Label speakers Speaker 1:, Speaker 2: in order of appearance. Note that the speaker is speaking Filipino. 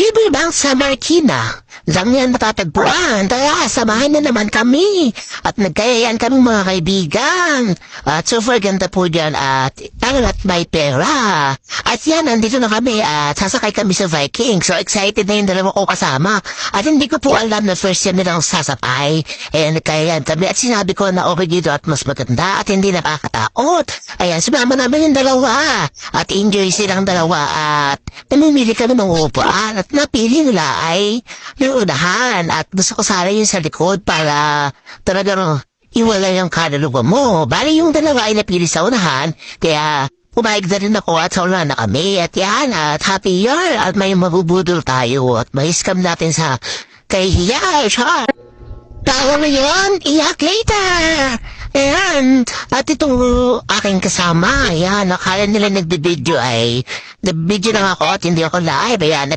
Speaker 1: Libre Bank sa Marikina. Lang yan matatagpuan. Tara, samahan na naman kami. At nagkayayan kami mga kaibigan. At super ganda po dyan at may pera. At yan, nandito na kami at sasakay kami sa Viking. So excited na yung dalawa ko kasama. At hindi ko po alam na first time nilang sasakay. Nagkayayan kami at sinabi ko na okay dito at mas maganda at hindi nakakatakot. Ayan, sumama namin yung dalawa. At enjoy silang dalawa at namimili kami ng upuan at napili nila ay yung unahan at gusto ko sana yung sa likod para talagang iwala yung kaluluwa mo. Bali yung dalawa ay napili sa unahan kaya pumayag na rin ako at sa unahan na kami at yan at happy year at may mabubudol tayo at may scam natin sa kahihiyan. Tawa ngayon, iyak later! Ayan, at itong aking kasama, ayan, akala nila nagbe-video ay, nag-video lang ako at hindi ako live, ayan,